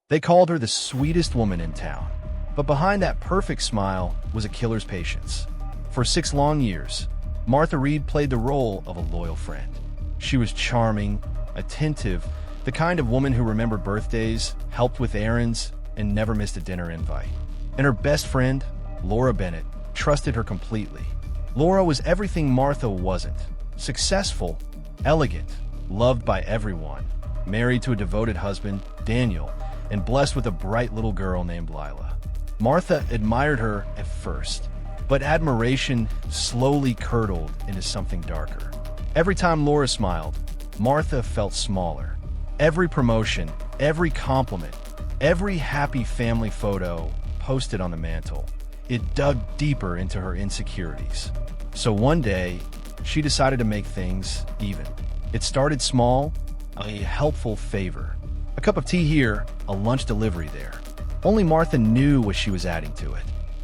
They called her the sweetest woman in town. But behind that perfect smile was a killer's patience. For 6 long years, Martha Reed played the role of a loyal friend. She was charming, attentive, the kind of woman who remembered birthdays, helped with errands, and never missed a dinner invite. And her best friend, Laura Bennett, trusted her completely. Laura was everything Martha wasn't. Successful, elegant, loved by everyone, married to a devoted husband, Daniel, and blessed with a bright little girl named Lila. Martha admired her at first, but admiration slowly curdled into something darker. Every time Laura smiled, Martha felt smaller. Every promotion, every compliment, every happy family photo posted on the mantle, it dug deeper into her insecurities. So one day, she decided to make things even. It started small, a helpful favor. A cup of tea here, a lunch delivery there. Only Martha knew what she was adding to it.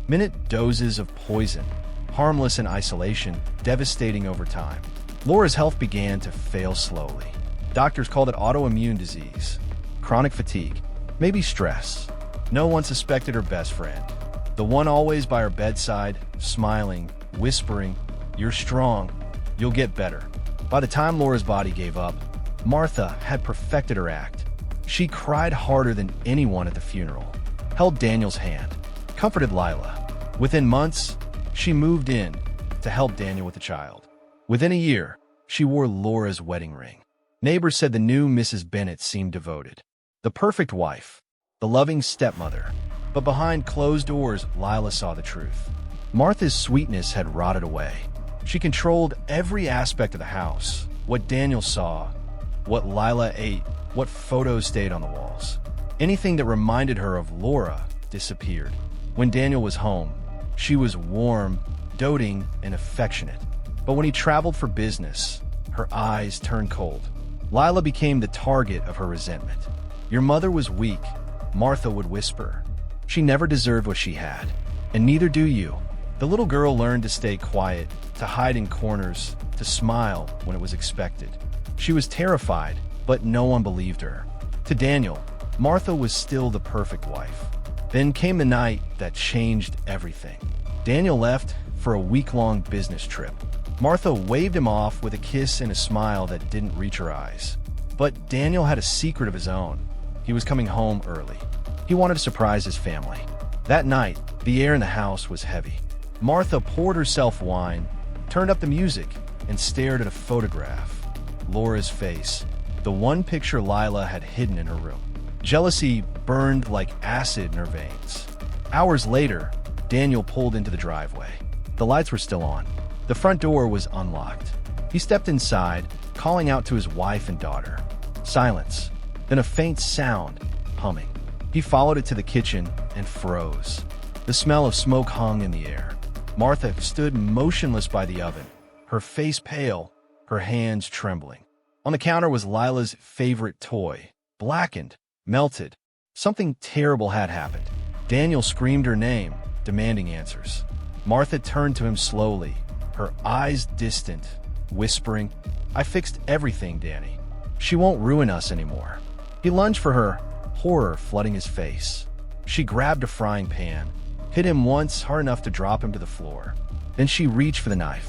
Minute doses of poison, harmless in isolation, devastating over time. Laura's health began to fail slowly. Doctors called it autoimmune disease, chronic fatigue, maybe stress. No one suspected her best friend, the one always by her bedside, smiling, whispering, "You're strong, you'll get better." By the time Laura's body gave up, Martha had perfected her act. She cried harder than anyone at the funeral, held Daniel's hand, comforted Lila. Within months, she moved in to help Daniel with the child. Within a year, she wore Laura's wedding ring. Neighbors said the new Mrs. Bennett seemed devoted. The perfect wife, the loving stepmother. But behind closed doors, Lila saw the truth. Martha's sweetness had rotted away. She controlled every aspect of the house. What Daniel saw, what Lila ate, what photos stayed on the walls. Anything that reminded her of Laura disappeared. When Daniel was home, she was warm, doting, and affectionate. But when he traveled for business, her eyes turned cold. Lila became the target of her resentment. "Your mother was weak," Martha would whisper. "She never deserved what she had, and neither do you." The little girl learned to stay quiet, to hide in corners, to smile when it was expected. She was terrified, but no one believed her. To Daniel, Martha was still the perfect wife. Then came the night that changed everything. Daniel left for a week-long business trip. Martha waved him off with a kiss and a smile that didn't reach her eyes. But Daniel had a secret of his own. He was coming home early. He wanted to surprise his family. That night, the air in the house was heavy. Martha poured herself wine, turned up the music, and stared at a photograph. Laura's face, the one picture Lila had hidden in her room. Jealousy burned like acid in her veins. Hours later, Daniel pulled into the driveway. The lights were still on. The front door was unlocked. He stepped inside, calling out to his wife and daughter. Silence, then a faint sound, humming. He followed it to the kitchen and froze. The smell of smoke hung in the air. Martha stood motionless by the oven, her face pale, her hands trembling. On the counter was Lila's favorite toy, blackened, melted. Something terrible had happened. Daniel screamed her name, demanding answers. Martha turned to him slowly, her eyes distant, whispering, "I fixed everything, Danny. She won't ruin us anymore." He lunged for her, horror flooding his face. She grabbed a frying pan, hit him once hard enough to drop him to the floor. Then she reached for the knife.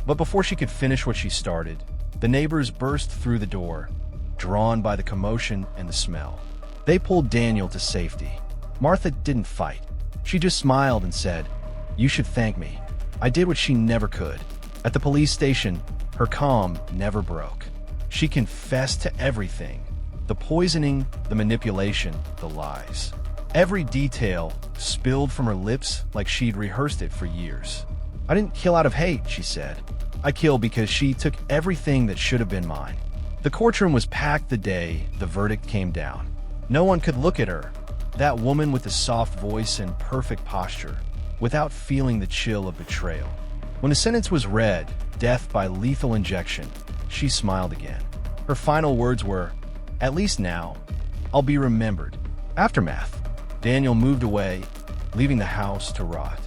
But before she could finish what she started, the neighbors burst through the door, drawn by the commotion and the smell. They pulled Daniel to safety. Martha didn't fight. She just smiled and said, "You should thank me. I did what she never could." At the police station, her calm never broke. She confessed to everything. The poisoning, the manipulation, the lies. Every detail spilled from her lips like she'd rehearsed it for years. "I didn't kill out of hate," she said. "I killed because she took everything that should have been mine." The courtroom was packed the day the verdict came down. No one could look at her, that woman with the soft voice and perfect posture, without feeling the chill of betrayal. When the sentence was read, death by lethal injection, she smiled again. Her final words were, "At least now, I'll be remembered." Aftermath. Daniel moved away, leaving the house to rot.